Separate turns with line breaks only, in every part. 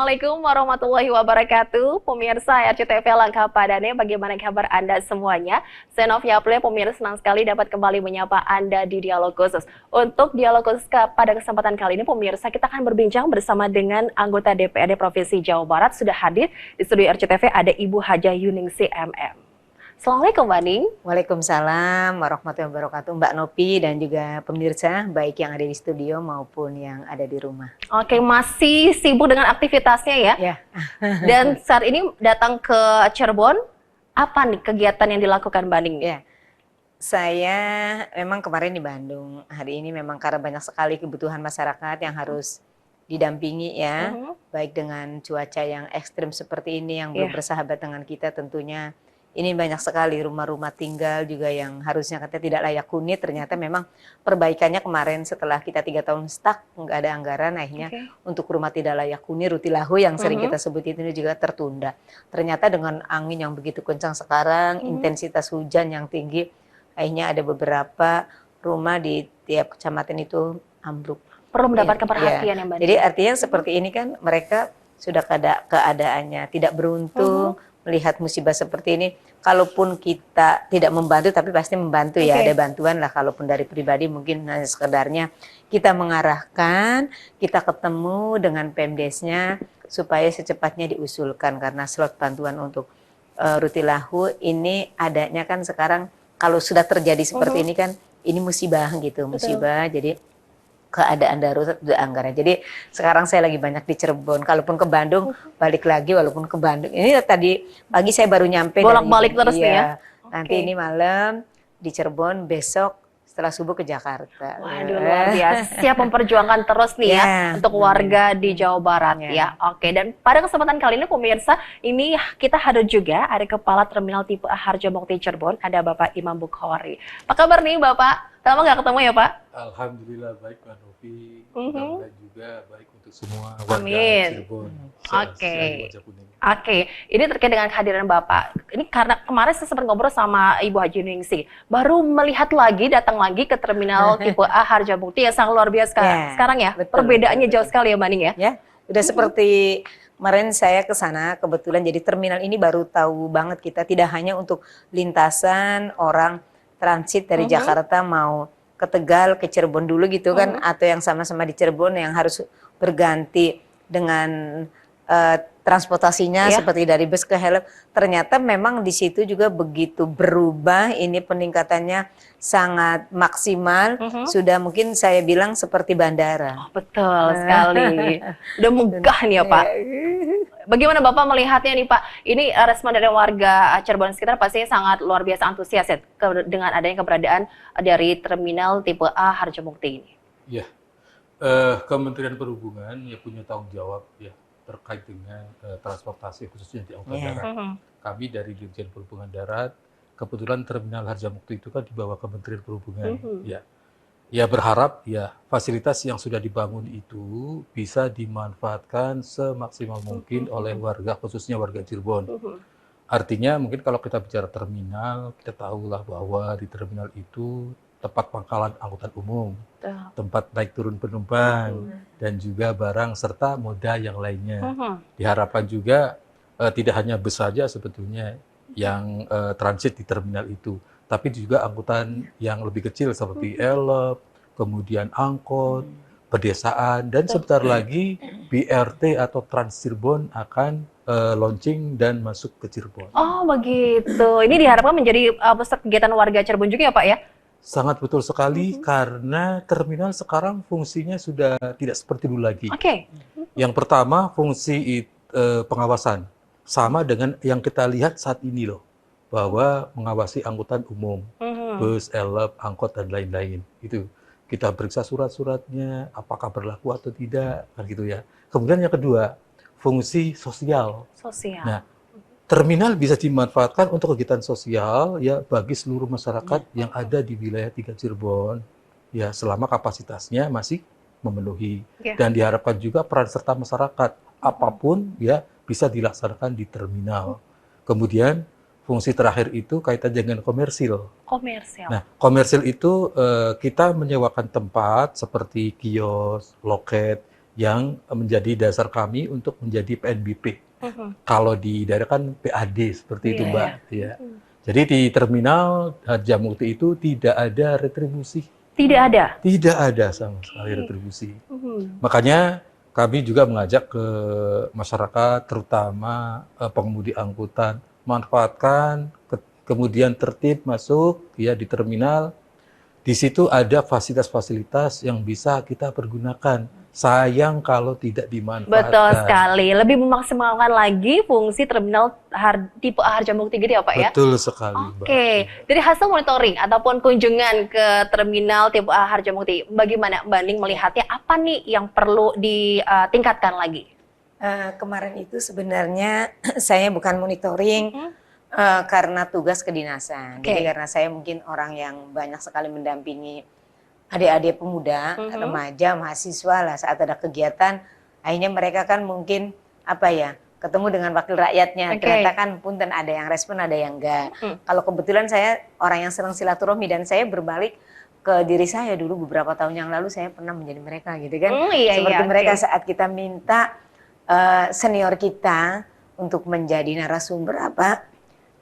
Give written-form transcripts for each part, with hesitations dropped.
Assalamualaikum warahmatullahi wabarakatuh. Pemirsa RCTV Langkah Padane, bagaimana kabar Anda semuanya? Saya Novia Aplia, pemirsa senang sekali dapat kembali menyapa Anda di Dialog Khusus. Untuk Dialog Khusus pada kesempatan kali ini, pemirsa, kita akan berbincang bersama dengan anggota DPRD Provinsi Jawa Barat. Sudah hadir di studio RCTV ada Ibu Haja Yuningsih MM. Assalamualaikum Mbak Ning.
Waalaikumsalam warahmatullahi wabarakatuh Mbak Nopi dan juga pemirsa baik yang ada di studio maupun yang ada di rumah.
Oke, masih sibuk dengan aktivitasnya ya?
Ya.
Dan saat ini datang ke Cirebon, apa nih kegiatan yang dilakukan Mbak Ning?
Ya, saya memang kemarin di Bandung. Hari ini memang karena banyak sekali kebutuhan masyarakat yang harus didampingi ya, baik dengan cuaca yang ekstrim seperti ini yang belum bersahabat dengan kita tentunya. Ini banyak sekali rumah-rumah tinggal juga yang harusnya katanya tidak layak huni, ternyata memang perbaikannya kemarin setelah kita 3 tahun stuck, nggak ada anggaran, akhirnya untuk rumah tidak layak huni, Rutilahu yang sering kita sebut itu juga tertunda. Ternyata dengan angin yang begitu kencang sekarang, intensitas hujan yang tinggi, akhirnya ada beberapa rumah di tiap kecamatan itu ambruk.
Perlu mendapatkan perhatian yang banyak.
Jadi artinya seperti ini kan mereka sudah keadaannya tidak beruntung, melihat musibah seperti ini, kalaupun kita tidak membantu, tapi pasti membantu ya, ada bantuan lah, kalaupun dari pribadi mungkin hanya sekedarnya kita mengarahkan, kita ketemu dengan Pemdesnya, supaya secepatnya diusulkan, karena slot bantuan untuk Rutilahu ini adanya kan sekarang, kalau sudah terjadi seperti ini kan, ini musibah gitu, musibah, jadi keadaan darurat udah anggaran. Jadi sekarang saya lagi banyak di Cirebon. Kalaupun ke Bandung balik lagi, walaupun ke Bandung. Ini tadi pagi saya baru nyampe.
Bolak-balik terus nih ya.
Nanti ini malam di Cirebon, besok setelah subuh ke Jakarta.
Waduh, luar biasa. Siap memperjuangkan terus nih ya untuk warga di Jawa Barat ya. Oke, dan pada kesempatan kali ini pemirsa, ini kita hadir juga ada Kepala Terminal Tipe A Harjamukti Cirebon, ada Bapak Imam Bukhari. Apa kabar nih Bapak? Lama nggak ketemu ya Pak?
Alhamdulillah baik Mbak Novi, mudah-mudahan juga baik untuk semua warga Cirebon.
Oke, ini terkait dengan kehadiran Bapak. Ini karena kemarin saya sempat ngobrol sama Ibu Haji Yuningsih, baru melihat lagi, datang lagi ke Terminal Tipe A Harjamukti yang sangat luar biasa sekarang ya. Perbedaannya jauh sekali ya Mbak Ning ya?
Ya, udah seperti kemarin saya ke sana kebetulan, jadi terminal ini baru tahu banget kita tidak hanya untuk lintasan orang transit dari Jakarta mau ke Tegal, ke Cirebon dulu gitu kan, atau yang sama-sama di Cirebon yang harus berganti dengan transportasinya seperti dari bus ke helm. Ternyata memang di situ juga begitu berubah, ini peningkatannya sangat maksimal, sudah mungkin saya bilang seperti bandara.
Betul sekali, udah megah nih ya Pak. Bagaimana Bapak melihatnya nih Pak? Ini respon dari warga Cirebon sekitar pastinya sangat luar biasa antusias ya dengan adanya keberadaan dari Terminal Tipe A Harjamukti ini.
Ya, Kementerian Perhubungan ya punya tanggung jawab ya terkait dengan transportasi khususnya di angkutan darat. Kami dari Dirjen Perhubungan Darat, kebetulan Terminal Harjamukti itu kan di bawah Kementerian Perhubungan. Ya berharap ya fasilitas yang sudah dibangun itu bisa dimanfaatkan semaksimal mungkin oleh warga, khususnya warga Cirebon. Artinya mungkin kalau kita bicara terminal, kita tahulah bahwa di terminal itu tempat pangkalan angkutan umum, tempat naik turun penumpang, dan juga barang serta moda yang lainnya. Diharapkan juga tidak hanya bus saja sebetulnya yang transit di terminal itu, tapi juga angkutan yang lebih kecil seperti elep, kemudian angkot, pedesaan, dan sebentar lagi BRT atau Trans Cirebon akan launching dan masuk ke Cirebon.
Oh begitu, ini diharapkan menjadi pusat kegiatan warga Cirebon juga ya Pak ya?
Sangat betul sekali, karena terminal sekarang fungsinya sudah tidak seperti dulu lagi. Yang pertama fungsi pengawasan, sama dengan yang kita lihat saat ini loh, bahwa mengawasi angkutan umum, bus, elep, angkot, dan lain-lain. Itu kita periksa surat-suratnya, apakah berlaku atau tidak, kan gitu ya. Kemudian yang kedua, fungsi sosial. Nah, terminal bisa dimanfaatkan untuk kegiatan sosial ya bagi seluruh masyarakat yang ada di wilayah 3 Cirebon, ya selama kapasitasnya masih memenuhi. Dan diharapkan juga peran serta masyarakat apapun ya bisa dilaksanakan di terminal. Kemudian fungsi terakhir itu kaitan dengan komersil. Nah, komersil itu kita menyewakan tempat seperti kios, loket, yang menjadi dasar kami untuk menjadi PNBP. Kalau di daerah kan PAD seperti itu, Mbak. Ya. Jadi di terminal Harjamukti itu tidak ada retribusi.
Tidak ada?
Tidak ada sama sekali retribusi. Makanya kami juga mengajak ke masyarakat, terutama pengemudi angkutan, manfaatkan, kemudian tertib masuk ya di terminal. Di situ ada fasilitas-fasilitas yang bisa kita pergunakan. Sayang kalau tidak dimanfaatkan.
Betul sekali. Lebih memaksimalkan lagi fungsi terminal tipe Harjamukti gitu ya Pak ya?
Betul sekali, Mbak.
Oke. Dari hasil monitoring ataupun kunjungan ke terminal tipe Harjamukti, bagaimana Mbak Ning melihatnya, apa nih yang perlu ditingkatkan lagi?
Kemarin itu sebenarnya saya bukan monitoring karena tugas kedinasan. Jadi karena saya mungkin orang yang banyak sekali mendampingi adik-adik pemuda, remaja, mahasiswa lah saat ada kegiatan, akhirnya mereka kan mungkin ketemu dengan wakil rakyatnya. Ternyata kan punten ada yang respon, ada yang enggak. Kalau kebetulan saya orang yang senang silaturahmi dan saya berbalik ke diri saya dulu beberapa tahun yang lalu saya pernah menjadi mereka gitu kan. Seperti mereka saat kita minta senior kita untuk menjadi narasumber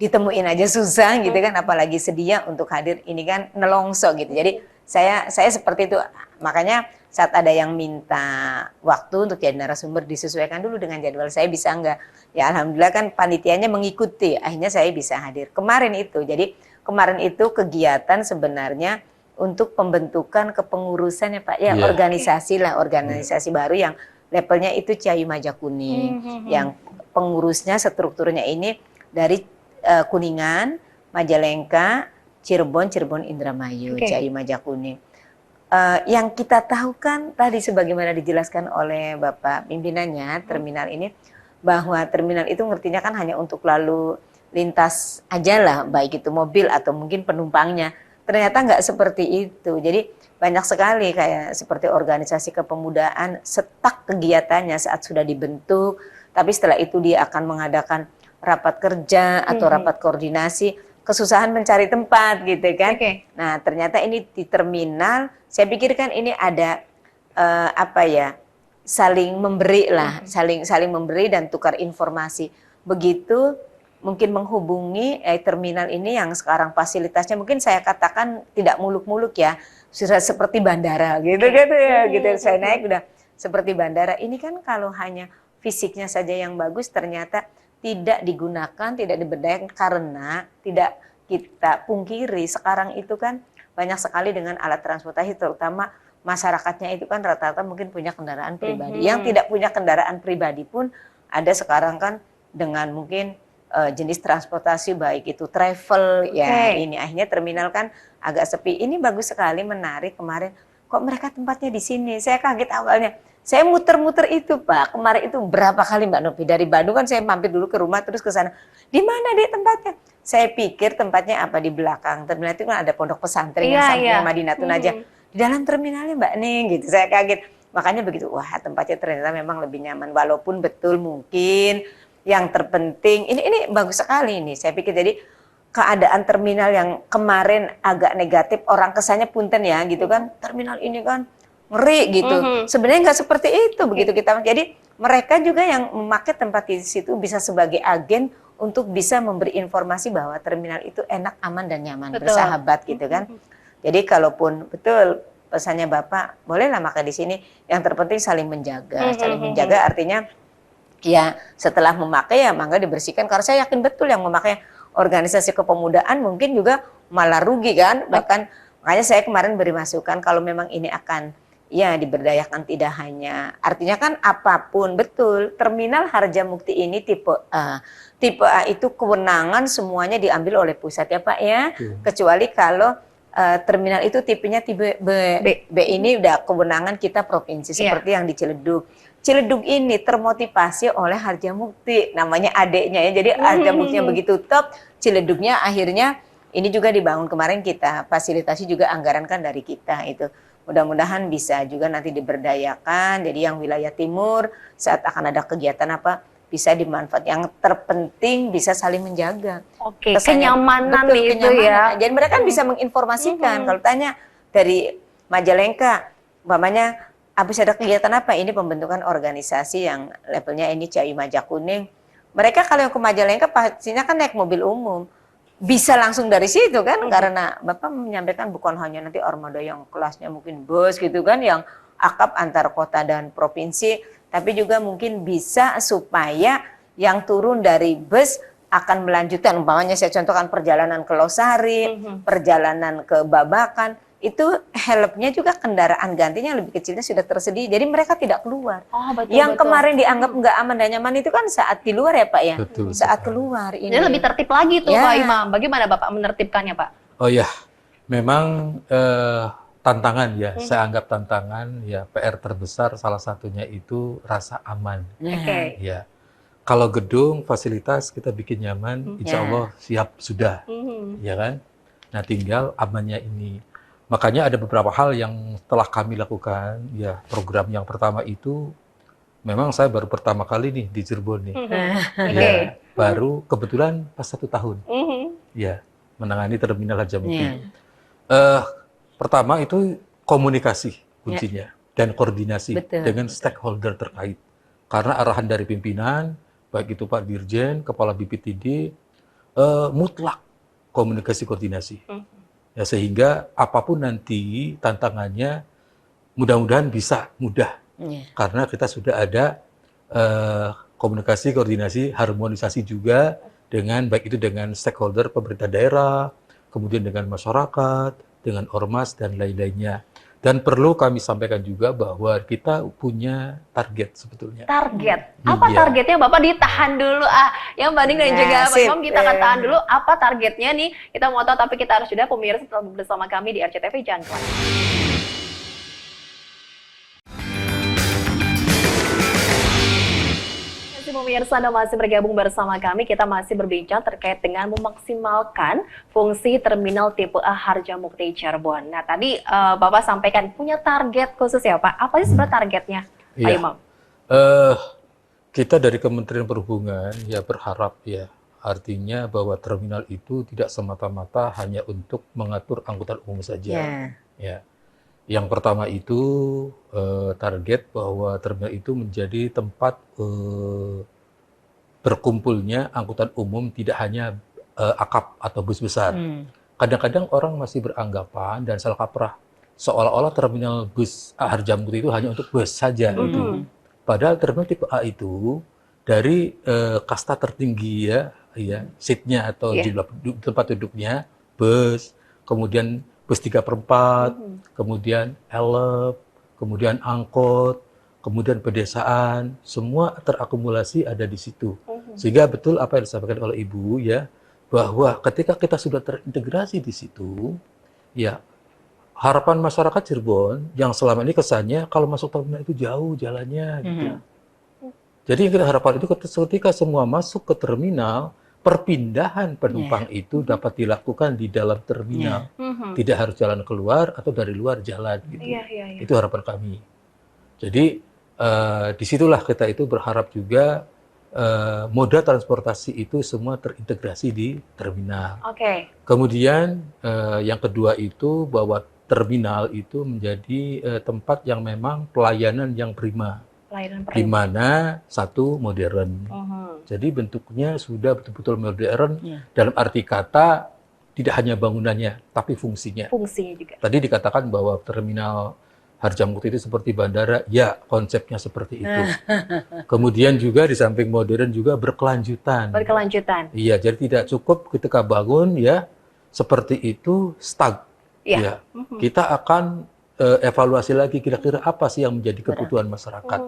ditemuin aja susah gitu kan, apalagi sedia untuk hadir, ini kan nelongso gitu. Jadi saya seperti itu, makanya saat ada yang minta waktu untuk jadi narasumber disesuaikan dulu dengan jadwal saya bisa enggak. Ya alhamdulillah kan panitianya mengikuti, akhirnya saya bisa hadir. Kemarin itu kegiatan sebenarnya untuk pembentukan kepengurusan ya Pak ya, organisasi baru yang levelnya itu Ciayu Majakuning, yang pengurusnya strukturnya ini dari Kuningan, Majalengka, Cirebon Indramayu, Ciayu Majakuning. Yang kita tahu kan tadi sebagaimana dijelaskan oleh Bapak pimpinannya terminal ini, bahwa terminal itu ngertinya kan hanya untuk lalu lintas aja lah, baik itu mobil atau mungkin penumpangnya. Ternyata nggak seperti itu. Jadi banyak sekali kayak seperti organisasi kepemudaan, setak kegiatannya saat sudah dibentuk, tapi setelah itu dia akan mengadakan rapat kerja atau rapat koordinasi, kesusahan mencari tempat gitu kan. Nah ternyata ini di terminal, saya pikir kan ini ada saling memberi lah, saling memberi dan tukar informasi. Begitu mungkin menghubungi terminal ini yang sekarang fasilitasnya mungkin saya katakan tidak muluk-muluk ya, sudah seperti bandara gitu ya, gitu. Saya naik udah seperti bandara. Ini kan kalau hanya fisiknya saja yang bagus ternyata tidak digunakan, tidak diberdayakan karena tidak kita pungkiri sekarang itu kan banyak sekali dengan alat transportasi, terutama masyarakatnya itu kan rata-rata mungkin punya kendaraan pribadi. Yang tidak punya kendaraan pribadi pun ada sekarang kan dengan mungkin jenis transportasi baik itu travel ya, ini akhirnya terminal kan agak sepi. Ini bagus sekali, menarik kemarin. Kok mereka tempatnya di sini? Saya kaget awalnya. Saya muter-muter itu Pak, kemarin itu berapa kali Mbak Novi, dari Bandung kan saya mampir dulu ke rumah terus ke sana. Di mana deh tempatnya? Saya pikir tempatnya di belakang terminal itu kan ada pondok pesantren yang sampingnya Madinatun Najah. Di dalam terminalnya Mbak Ning gitu, saya kaget. Makanya begitu, wah tempatnya ternyata memang lebih nyaman. Walaupun betul mungkin yang terpenting, ini bagus sekali ini. Saya pikir jadi keadaan terminal yang kemarin agak negatif, orang kesannya punten ya gitu kan, terminal ini kan ngeri gitu. Sebenarnya nggak seperti itu begitu kita. Jadi mereka juga yang memakai tempat di situ bisa sebagai agen untuk bisa memberi informasi bahwa terminal itu enak, aman dan nyaman, bersahabat gitu kan. Jadi kalaupun betul pesannya Bapak, bolehlah makan di sini. Yang terpenting saling menjaga. Saling menjaga artinya ya setelah memakai ya mangga dibersihkan. Karena saya yakin betul yang memakai organisasi kepemudaan mungkin juga malah rugi kan. Bahkan makanya saya kemarin beri masukan kalau memang ini akan ya diberdayakan, tidak hanya artinya kan apapun betul terminal Harjamukti ini tipe A. Tipe A itu kewenangan semuanya diambil oleh pusat ya Pak ya. Kecuali kalau terminal itu tipenya tipe B. B ini udah kewenangan kita provinsi seperti yang di Ciledug. Ciledug ini termotivasi oleh Harjamukti, namanya adeknya ya. Jadi Harjamuktinya begitu top, Ciledugnya akhirnya ini juga dibangun kemarin kita fasilitasi juga anggaran kan dari kita itu. Mudah-mudahan bisa juga nanti diberdayakan. Jadi yang wilayah timur saat akan ada kegiatan bisa dimanfaatkan. Yang terpenting bisa saling menjaga.
Kenyamanan itu ya.
Jadi mereka kan bisa menginformasikan. Kalau tanya dari Majalengka, umpamanya habis ada kegiatan apa? Ini pembentukan organisasi yang levelnya ini CAI Majakuning. Mereka kalau yang ke Majalengka pastinya kan naik mobil umum. Bisa langsung dari situ kan, karena Bapak menyampaikan bukan hanya nanti armada yang kelasnya mungkin bus gitu kan, yang akap antar kota dan provinsi, tapi juga mungkin bisa supaya yang turun dari bus akan melanjutkan, umpamanya saya contohkan perjalanan ke Losari, perjalanan ke Babakan, itu helpnya juga kendaraan gantinya lebih kecilnya sudah tersedia, jadi mereka tidak keluar.
Oh, betul,
Yang
betul.
kemarin dianggap nggak aman dan nyaman itu kan saat di luar ya Pak ya,
Betul
saat
sekali.
keluar ini.
Jadi lebih tertib lagi tuh
Ya.
Pak Imam. Bagaimana Bapak menertibkannya Pak?
Oh ya, memang tantangan ya, saya anggap tantangan ya, PR terbesar salah satunya itu rasa aman.
Nah,
Oke.
Ya, kalau gedung fasilitas kita bikin nyaman, insya
Ya.
Allah siap sudah, ya kan? Nah, tinggal amannya ini. Makanya ada beberapa hal yang telah kami lakukan. Ya, program yang pertama itu memang saya baru pertama kali nih di Cirebon nih.
Oke.
Ya, baru kebetulan pas 1 tahun.
Mhm.
Ya, menangani terminal Harjamukti.
ya.
Pertama itu komunikasi kuncinya dan koordinasi
Betul.
dengan stakeholder terkait. Karena arahan dari pimpinan, baik itu Pak Dirjen, Kepala BPTD, mutlak komunikasi koordinasi. Ya, sehingga apapun nanti tantangannya mudah-mudahan bisa mudah.
Ya.
Karena kita sudah ada komunikasi, koordinasi, harmonisasi juga dengan baik itu dengan stakeholder pemerintah daerah, kemudian dengan masyarakat, dengan ormas dan lain-lainnya. Dan perlu kami sampaikan juga bahwa kita punya target sebetulnya.
Target. Apa
Iya.
targetnya Bapak? Ditahan dulu. Yang Banding dan
Nah,
juga Pak
sip.
Imam, kita akan tahan dulu. Apa targetnya nih? Kita mau tahu, tapi kita harus sudah pemirsa tetap bersama kami di RCTV. Jangan kemana. Pemirsa, Anda masih bergabung bersama kami. Kita masih berbincang terkait dengan memaksimalkan fungsi terminal tipe A Harjamukti Cirebon. Nah, tadi Bapak sampaikan punya target khusus ya Pak. Apa sih sebenarnya targetnya, Pak
Iya.
Imam?
Kita dari Kementerian Perhubungan ya berharap ya, artinya bahwa terminal itu tidak semata-mata hanya untuk mengatur angkutan umum saja.
Ya.
Ya. Yang pertama itu target bahwa terminal itu menjadi tempat berkumpulnya angkutan umum, tidak hanya akap atau bus besar. Kadang-kadang orang masih beranggapan dan salah kaprah seolah-olah terminal bus Harjamukti itu hanya untuk bus saja. Gitu. Padahal terminal tipe A itu dari kasta tertinggi ya, seatnya atau jumlah tempat duduknya, bus, kemudian bus 3/4, kemudian elep, kemudian angkot, kemudian pedesaan, semua terakumulasi ada di situ. Sehingga betul apa yang disampaikan oleh Ibu ya, bahwa ketika kita sudah terintegrasi di situ, ya harapan masyarakat Cirebon yang selama ini kesannya kalau masuk terminal itu jauh jalannya gitu. Jadi yang kita harapkan itu ketika semua masuk ke terminal, perpindahan penumpang itu dapat dilakukan di dalam terminal. Tidak harus jalan keluar atau dari luar jalan gitu. Itu harapan kami. Jadi disitulah kita itu berharap juga moda transportasi itu semua terintegrasi di terminal. Kemudian yang kedua itu bahwa terminal itu menjadi tempat yang memang pelayanan yang prima. Di mana satu modern. Jadi bentuknya sudah betul-betul modern dalam arti kata tidak hanya bangunannya tapi fungsinya.
Fungsinya juga.
Tadi dikatakan bahwa terminal Harjamukti itu seperti bandara, ya konsepnya seperti itu. Kemudian juga di samping modern juga berkelanjutan.
Berkelanjutan.
Iya, jadi tidak cukup ketika bangun ya seperti itu stuck. Ya. Kita akan evaluasi lagi kira-kira apa sih yang menjadi kebutuhan masyarakat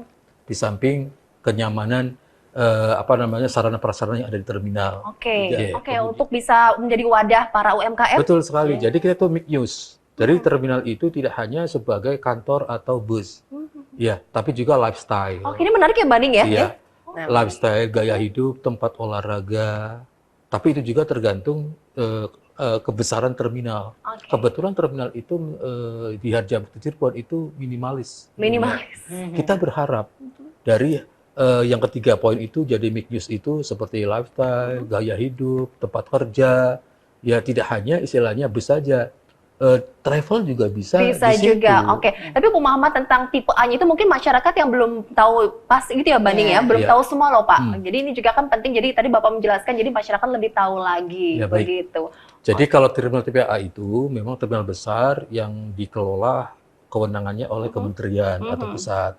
di samping kenyamanan sarana prasarana yang ada di terminal.
Untuk bisa menjadi wadah para UMKM.
Betul sekali. Jadi kita tuh mix use. Jadi terminal itu tidak hanya sebagai kantor atau bus, ya, tapi juga lifestyle.
Ini menarik ya Banding ya?
Iya, lifestyle, gaya hidup, tempat olahraga. Tapi itu juga tergantung kebesaran terminal. Kebetulan terminal itu di Harjamukti Cirebon itu minimalis.
Minimalis.
Kita berharap dari yang ketiga poin itu jadi mix use itu seperti lifestyle, gaya hidup, tempat kerja, ya tidak hanya istilahnya bus saja. travel juga bisa
Bisa
di situ.
juga, oke. Tapi pemahaman tentang tipe A-nya itu mungkin masyarakat yang belum tahu pas gitu ya Banding ya, belum
Iya.
tahu semua loh Pak. Jadi ini juga kan penting, jadi tadi Bapak menjelaskan, jadi masyarakat lebih tahu lagi,
Ya, baik.
begitu.
Jadi kalau terminal tipe A itu memang terminal besar yang dikelola kewenangannya oleh kementerian atau pusat.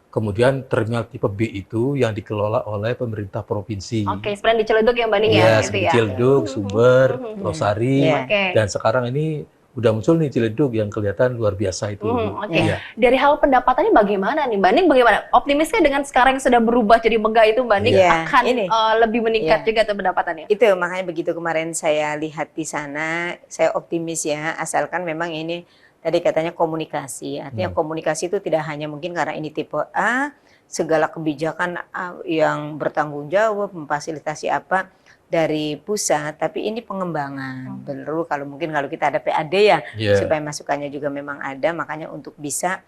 Kemudian terminal tipe B itu yang dikelola oleh pemerintah provinsi.
Oke, sebenarnya di Ciledug ya Banding ya,
Iya,
gitu
seperti
ya.
Ciledug, Sumber, Losari,
Iya.
Oke.
dan sekarang ini udah muncul nih Ciledug yang kelihatan luar biasa itu.
Oke.
Iya.
Dari hal pendapatannya bagaimana nih, Banding? Bagaimana? Optimisnya dengan sekarang yang sudah berubah jadi megah itu, Banding
Iya,
akan
ini.
lebih meningkat
Iya.
juga tuh pendapatannya?
Itu makanya begitu kemarin saya lihat di sana, saya optimis ya, asalkan memang ini tadi katanya komunikasi. Artinya komunikasi itu tidak hanya mungkin karena ini tipe A, segala kebijakan yang bertanggung jawab, memfasilitasi apa dari pusat, tapi ini pengembangan. Perlu kalau kita ada PAD ya,
Iya.
supaya masukannya juga memang ada, makanya untuk bisa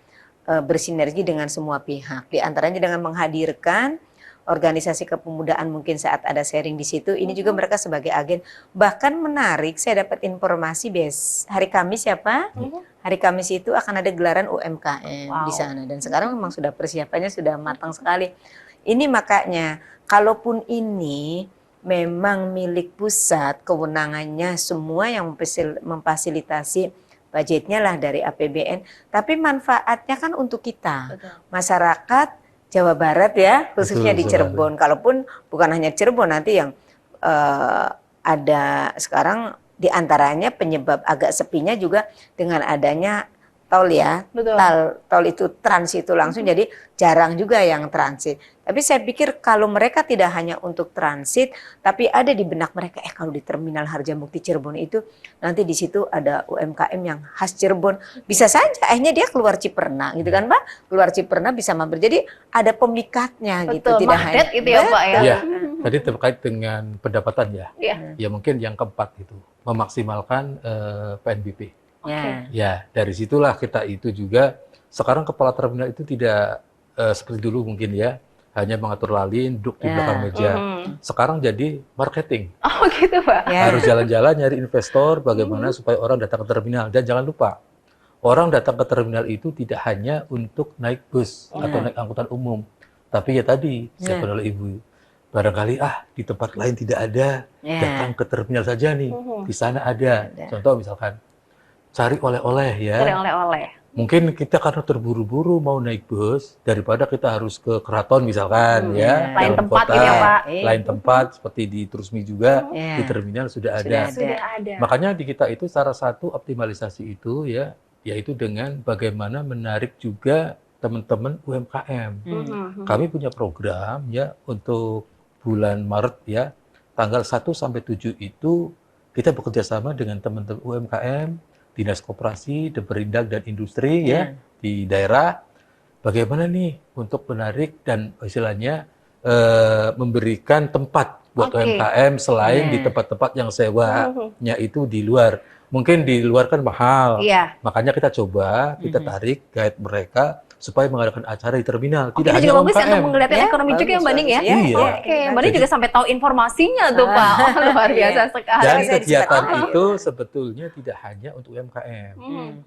bersinergi dengan semua pihak. Di antaranya dengan menghadirkan organisasi kepemudaan mungkin saat ada sharing di situ, ini juga mereka sebagai agen. Bahkan menarik, saya dapat informasi hari Kamis ya Pak, hari Kamis itu akan ada gelaran UMKM di sana. Dan sekarang memang sudah persiapannya sudah matang sekali. Ini makanya, kalaupun ini memang milik pusat, kewenangannya semua yang memfasilitasi budgetnya lah dari APBN, tapi manfaatnya kan untuk kita, masyarakat Jawa Barat ya, khususnya di Cirebon. Kalaupun bukan hanya Cirebon, nanti yang ada sekarang diantaranya penyebab agak sepinya juga dengan adanya tol ya.
Betul.
Tol itu trans itu langsung, jadi jarang juga yang transit. Tapi saya pikir kalau mereka tidak hanya untuk transit, tapi ada di benak mereka, kalau di Terminal Harjamukti Cirebon itu nanti di situ ada UMKM yang khas Cirebon. Bisa saja akhirnya dia keluar Ciperna gitu kan Pak, keluar Ciperna bisa mampir. Jadi ada pemikatnya gitu,
Betul,
tidak
magnet
hanya
itu ya Pak ya.
Iya. Tadi terkait dengan pendapatan ya.
Iya.
Ya mungkin yang keempat itu memaksimalkan PNBP.
Ya.
Ya, dari situlah kita itu juga sekarang kepala terminal itu tidak seperti dulu mungkin ya, hanya mengatur lalin, duduk di belakang meja. Sekarang jadi marketing.
Oh gitu Pak.
Ya.
Harus jalan-jalan nyari investor bagaimana supaya orang datang ke terminal. Dan jangan lupa, orang datang ke terminal itu tidak hanya untuk naik bus atau naik angkutan umum. Tapi ya tadi, siapa oleh Ibu, barangkali di tempat lain tidak ada, datang ke terminal saja nih, di sana ada. Contoh misalkan, cari oleh-oleh ya.
Cari oleh-oleh.
Mungkin kita karena terburu-buru mau naik bus, daripada kita harus ke keraton misalkan ya.
Lain
dalam
tempat
kota,
gitu ya Pak.
Lain tempat seperti di Trusmi juga,
Ya.
di terminal sudah ada.
Sudah ada.
Makanya di kita itu salah satu optimalisasi itu ya, yaitu dengan bagaimana menarik juga teman-teman UMKM. Kami punya program ya untuk bulan Maret ya, tanggal 1 sampai 7 itu kita bekerja sama dengan teman-teman UMKM, Dinas Koperasi, Deperindag dan Industri ya di daerah. Bagaimana nih untuk menarik dan istilahnya memberikan tempat buat UMKM selain di tempat-tempat yang sewanya itu di luar. Mungkin di luar kan mahal.
Iya.
Makanya kita coba, kita tarik guide mereka supaya mengadakan acara di terminal. Tidak
Itu
hanya
juga bagus ya
UMKM.
untuk mengelihatkan ekonomi juga ya Mbak Ning ya.
Iya.
Oke, Mbak Ning juga sampai tahu informasinya tuh Pak. Oh, luar biasa sekali.
Dan
Saya
kegiatan
disertai.
itu sebetulnya tidak hanya untuk UMKM.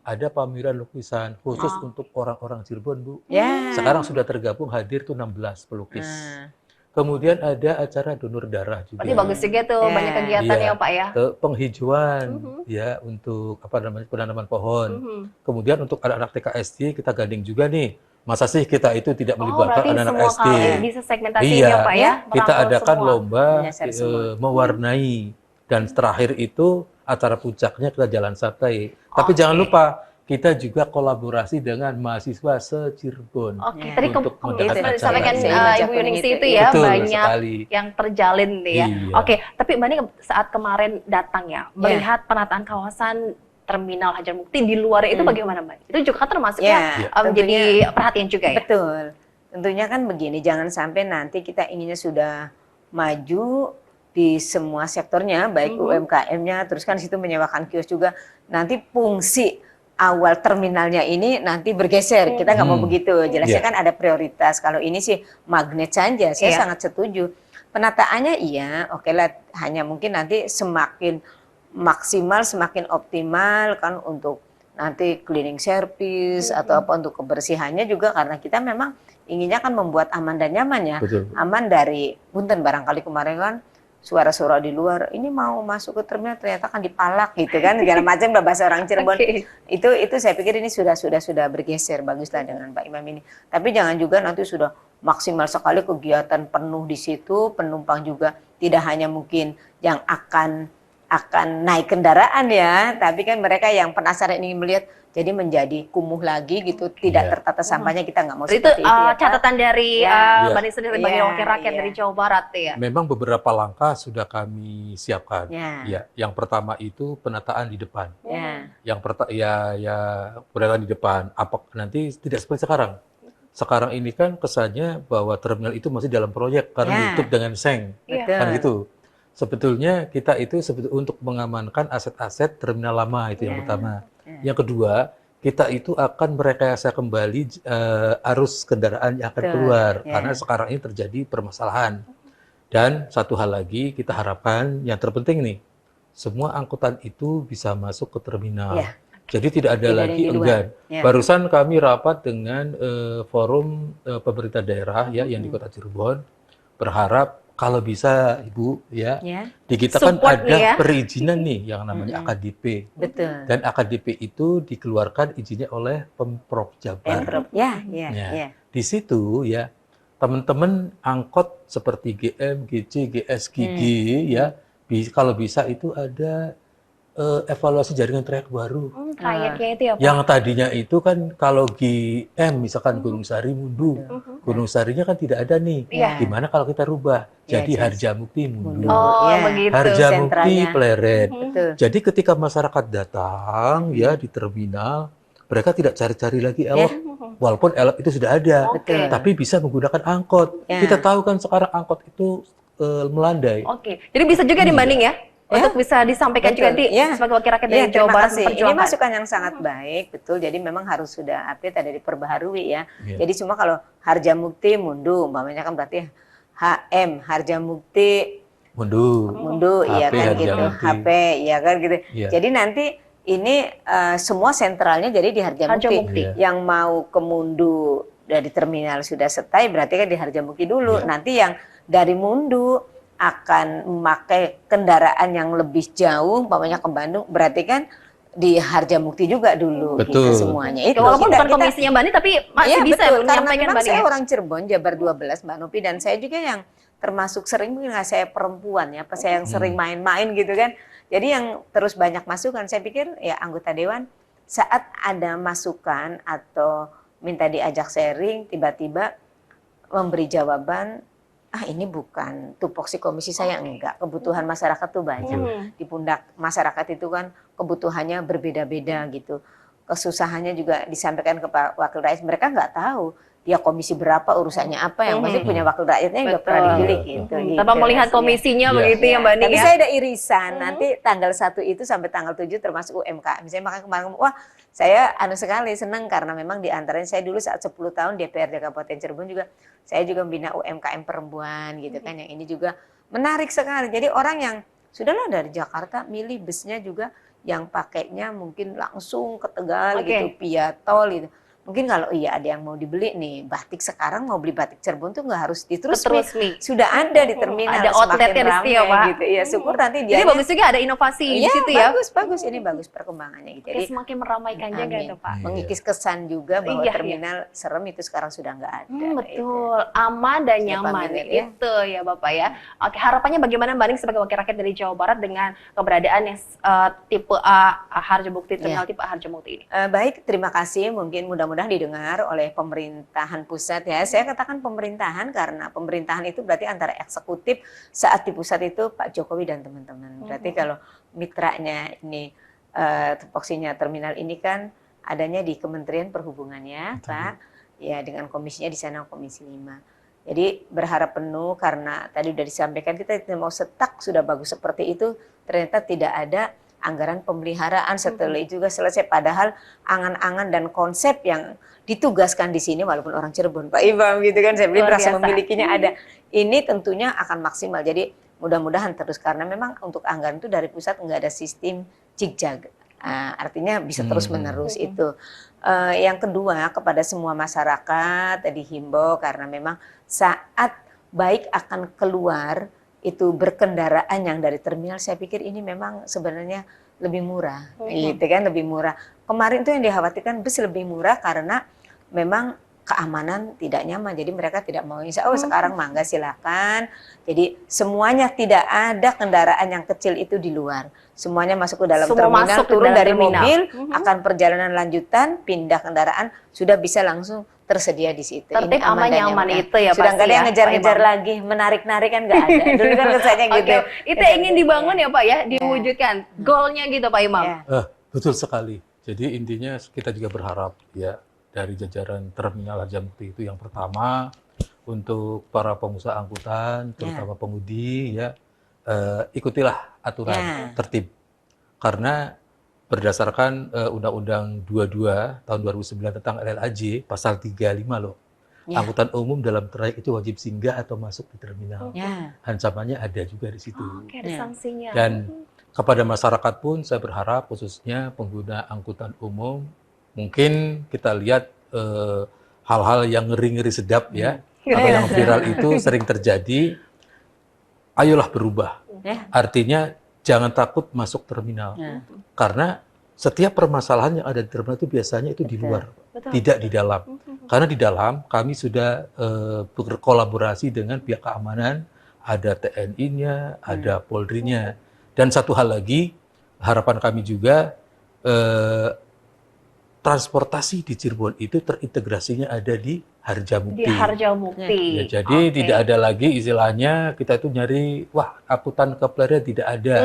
Ada pameran lukisan khusus untuk orang-orang Cirebon, Bu.
Ya.
Sekarang sudah tergabung hadir tuh 16 pelukis. Kemudian ada acara donor darah juga.
Berarti bagus juga tuh, banyak kegiatan
Iya.
ya Pak ya.
Penghijauan ya untuk penanaman pohon. Kemudian untuk anak-anak TK SD kita gandeng juga nih. Masa sih kita itu tidak melibatkan
berarti
anak-anak
semua
SD?
kali bisa segmentasinya
Iya,
Pak ya.
kita
merangkul
adakan
semua.
lomba
Menyasar semua.
mewarnai dan terakhir itu acara puncaknya kita jalan santai. Tapi jangan lupa kita juga kolaborasi dengan mahasiswa se-Cirebon.
Oke, tadi
untuk mengadakan acara
disampaikan
ini.
Ibu Yuningsi itu ya,
Betul
banyak
sekali.
yang terjalin nih ya.
Iya.
Oke, tapi Mbak Ning saat kemarin datang ya, melihat penataan kawasan Terminal Harjamukti di luar itu bagaimana Mbak? Itu juga kan termasuknya
Ya,
menjadi perhatian juga ya?
Betul. Tentunya kan begini, jangan sampai nanti kita inginnya sudah maju di semua sektornya, baik UMKM-nya, terus kan situ menyewakan kios juga. Nanti fungsi awal terminalnya ini nanti bergeser. Kita nggak mau begitu. Jelasnya kan ada prioritas. Kalau ini sih magnet saja, saya sangat setuju. Penataannya iya, oke lah, hanya mungkin nanti semakin maksimal semakin optimal kan untuk nanti cleaning service atau apa untuk kebersihannya juga, karena kita memang inginnya kan membuat aman dan nyaman ya.
Betul.
Aman dari punten, barangkali kemarin kan suara-suara di luar ini mau masuk ke terminal ternyata kan dipalak gitu kan, segala macam bahasa orang Cirebon.
Oke.
Itu saya pikir ini sudah bergeser, baguslah dengan Pak Imam ini. Tapi jangan juga nanti sudah maksimal sekali kegiatan penuh di situ, penumpang juga tidak hanya mungkin yang akan naik kendaraan ya, tapi kan mereka yang penasaran ingin melihat, jadi menjadi kumuh lagi gitu, tidak tertata sampahnya, kita nggak mau
Itu
seperti itu ya, Pak.
catatan dari
Ya.
Mbak Nisa sendiri sebagai
Iya,
wakil rakyat
iya.
dari Jawa Barat ya.
Memang beberapa langkah sudah kami siapkan.
Ya.
Ya, yang pertama itu penataan di depan.
Ya.
Yang penataan di depan. Apa nanti tidak seperti sekarang? Sekarang ini kan kesannya bahwa terminal itu masih dalam proyek karena ditutup dengan seng,
Betul.
kan gitu. Sebetulnya kita itu untuk mengamankan aset-aset terminal lama, itu yang pertama. Yang kedua, kita itu akan merekayasa kembali arus kendaraan yang akan keluar karena sekarang ini terjadi permasalahan. Dan satu hal lagi, kita harapkan yang terpenting nih, semua angkutan itu bisa masuk ke terminal. Jadi tidak ada lagi enggan. Barusan kami rapat dengan forum pemerintah daerah ya yang di Kota Cirebon, berharap kalau bisa Ibu ya, di kita kan
Support
ada
nih ya.
perizinan nih yang namanya AKDP.
Betul.
Dan AKDP itu dikeluarkan izinnya oleh Pemprov Jabar.
Ya.
Di situ ya teman-teman angkot seperti GM, GC, GS, Gigi ya, kalau bisa itu ada evaluasi jaringan trayek baru.
Trayeknya itu ya Pak.
Yang tadinya itu kan kalau GM misalkan Gunung Sari Mundu, Gunung Sarinya kan tidak ada nih. Gimana kalau kita rubah jadi Harjamukti Mundu,
Oh, begitu.
Harjamukti Pleret.
Betul.
Jadi ketika masyarakat datang ya di terminal, mereka tidak cari-cari lagi elok, walaupun elok itu sudah ada,
Betul.
tapi bisa menggunakan angkot. Kita tahu kan sekarang angkot itu melandai.
Oke. Jadi bisa juga dibanding ya? Untuk bisa disampaikan juga nanti sebagai wakil rakyat dari Jawa
terima
Barat
kasih. Ini
memperjuangkan.
masukan yang sangat baik, betul. Jadi memang harus sudah update, ada diperbaharui ya. Jadi cuma kalau Harjamukti Mundu, umpamanya kan berarti HM Harjamukti Mundu, iya kan gitu. HP, iya kan gitu. Jadi nanti ini semua sentralnya jadi di Harjamukti. Yang mau ke Mundu dari terminal sudah setai, berarti kan di Harjamukti dulu. Nanti yang dari Mundu akan memakai kendaraan yang lebih jauh, umpamanya ke Bandung, berarti kan di Harjamukti juga dulu.
Betul.
Gitu semuanya. Itu
Walaupun bukan komisinya Mbak Ni, tapi masih bisa
betul. Karena
menyampaikan
memang
Mbak Ni.
saya orang Cirebon, Jabar 12 Mbak Nopi, dan saya juga yang termasuk sering, mungkin nggak saya perempuan ya, pas saya yang sering main-main gitu kan. Jadi yang terus banyak masukan, saya pikir ya anggota dewan saat ada masukan atau minta diajak sharing, tiba-tiba memberi jawaban, ini bukan tupoksi komisi saya, enggak. Kebutuhan masyarakat tuh banyak. Di pundak masyarakat itu kan kebutuhannya berbeda-beda gitu. Kesusahannya juga disampaikan ke Pak Wakil Rakyat. Mereka nggak tahu dia komisi berapa, urusannya apa, yang pasti punya wakil rakyatnya yang udah pernah dipilih gitu.
Tanpa melihat komisinya begitu ya Mbak Ni
Tapi
ya.
saya ada irisan, nanti tanggal 1 itu sampai tanggal 7 termasuk UMK. Misalnya makanya kemarin, wah saya sekali senang karena memang diantaranya saya dulu saat 10 tahun DPRD Kabupaten Cirebon juga, saya juga membina UMKM perempuan gitu kan, yang ini juga menarik sekali. Jadi orang yang sudahlah dari Jakarta milih busnya juga yang pakainya mungkin langsung ke Tegal gitu, via tol gitu. Mungkin kalau ada yang mau dibeli nih, batik sekarang mau beli batik Cirebon tuh nggak harus diterusmi. Sudah ada di terminal,
ada outletnya di situ ya Pak.
gitu. Ya syukur nanti dia.
Jadi bagus juga ada inovasi di situ ya.
Bagus, ini bagus perkembangannya gitu.
Jadi semakin meramaikan juga itu Pak.
Mengikis kesan juga bahwa terminal serem itu sekarang sudah nggak ada.
Betul, aman dan nyaman itu ya Bapak ya. Oke, harapannya bagaimana Mbak Ning sebagai wakil rakyat dari Jawa Barat dengan keberadaan yang tipe A Harjamukti, terminal tipe A Harjamukti ini?
Baik, terima kasih. Mungkin mudah-mudahan didengar oleh pemerintahan pusat ya. Saya katakan pemerintahan karena pemerintahan itu berarti antara eksekutif, saat di pusat itu Pak Jokowi dan teman-teman. Berarti kalau mitranya ini tupoksinya terminal ini kan adanya di Kementerian Perhubungan ya, Pak. Ya, dengan komisinya di sana Komisi 5. Jadi berharap penuh karena tadi sudah disampaikan kita mau setak sudah bagus seperti itu, ternyata tidak ada anggaran pemeliharaan. Setelah itu juga selesai, padahal angan-angan dan konsep yang ditugaskan di sini, walaupun orang Cirebon Pak Imam gitu kan, saya merasa memilikinya ada. Ini tentunya akan maksimal. Jadi mudah-mudahan terus, karena memang untuk anggaran itu dari pusat nggak ada sistem zigzag. Artinya bisa terus-menerus itu. Yang kedua, kepada semua masyarakat dihimbau, karena memang saat baik akan keluar itu berkendaraan yang dari terminal, saya pikir ini memang sebenarnya lebih murah, gitu kan, lebih murah. Kemarin itu yang dikhawatirkan bus lebih murah karena memang keamanan tidak nyaman, jadi mereka tidak mau. Insya Allah sekarang mangga silakan. Jadi semuanya, tidak ada kendaraan yang kecil itu di luar. Semuanya masuk ke dalam terminal, turun dari mobil, akan perjalanan lanjutan, pindah kendaraan, sudah bisa langsung tersedia di situ.
Tertib,
ini aman dan
nyaman
nyaman.
itu ya,
Sudah nggak ada yang
ya,
ngejar-ngejar lagi, menarik-narik kan nggak ada. Dulu kan kesannya gitu.
Itu yang ingin dibangun ya Pak ya, diwujudkan. Goalnya gitu Pak Imam.
Betul sekali. Jadi intinya kita juga berharap ya, dari jajaran Terminal Harjamukti itu yang pertama untuk para pengusaha angkutan, terutama pemudi ya, ikutilah aturan tertib. Karena berdasarkan Undang-Undang 22 tahun 2009 tentang LLAJ pasal 35 loh. Angkutan umum dalam trayek itu wajib singgah atau masuk di terminal. Ancamannya ada juga di situ.
Ada sanksinya.
Dan kepada masyarakat pun saya berharap, khususnya pengguna angkutan umum, mungkin kita lihat hal-hal yang ngeri-ngeri sedap ya, atau yang viral itu sering terjadi. Ayolah berubah. Artinya jangan takut masuk terminal, karena setiap permasalahan yang ada di terminal itu biasanya itu di luar, tidak di dalam. Karena di dalam kami sudah berkolaborasi dengan pihak keamanan, ada TNI-nya, ada Polri-nya, dan satu hal lagi, harapan kami juga transportasi di Cirebon itu terintegrasinya ada di Harjamukti.
Di Harjamukti.
Ya, jadi tidak ada lagi istilahnya kita itu nyari, wah angkutan ke Pelarian tidak ada,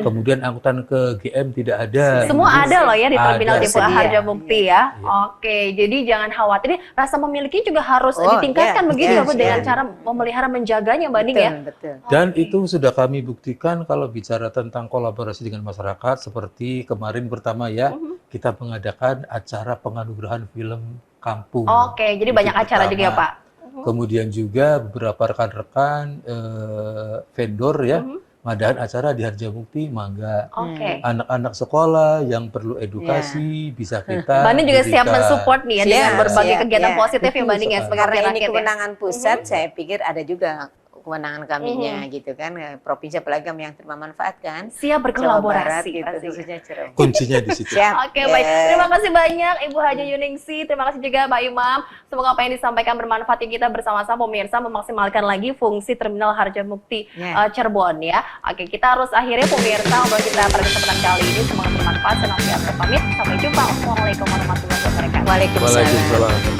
kemudian angkutan ke GM tidak ada.
Semua ada loh ya di terminal
Ada,
tipe
sedia.
Harjamukti ya. Oke, jadi jangan khawatir. Rasa memiliki juga harus ditingkatkan begitu ya Bu, dengan cara memelihara, menjaganya Mbak Ning ya.
Betul.
Dan itu sudah kami buktikan kalau bicara tentang kolaborasi dengan masyarakat, seperti kemarin pertama ya, kita mengadakan acara penganugerahan film kampung.
Oke, jadi banyak acara juga ya Pak.
Kemudian juga beberapa rekan-rekan vendor ya, ngadain acara di Harjamukti, mangga. Anak-anak sekolah yang perlu edukasi bisa kita
Mbak Ning juga siap
berikan.
mensupport nih ya, dengan berbagai kegiatan positif ya Mbak Ning ya, sebagai
Karena ini
rakyat ya.
kewenangan pusat, saya pikir ada juga kewenangan kaminya gitu kan, provinsi apalagi kami yang terima manfaat kan.
Siap berkolaborasi
gitu,
pasti.
khususnya Cirebon.
Kuncinya di situ.
Siap.
Oke, baik. Terima kasih banyak Ibu Haja Yuningsi. Terima kasih juga Pak Imam. Semoga apa yang disampaikan bermanfaat ya, kita bersama-sama pemirsa memaksimalkan lagi fungsi Terminal Harjamukti Cirebon ya. Oke, kita harus akhirnya pemirsa untuk kita pada kesempatan kali ini. Semoga bermanfaat. Saya Novia pamit. Sampai jumpa. Wassalamualaikum warahmatullahi wabarakatuh.
Waalaikumsalam.
Waalaikumsalam.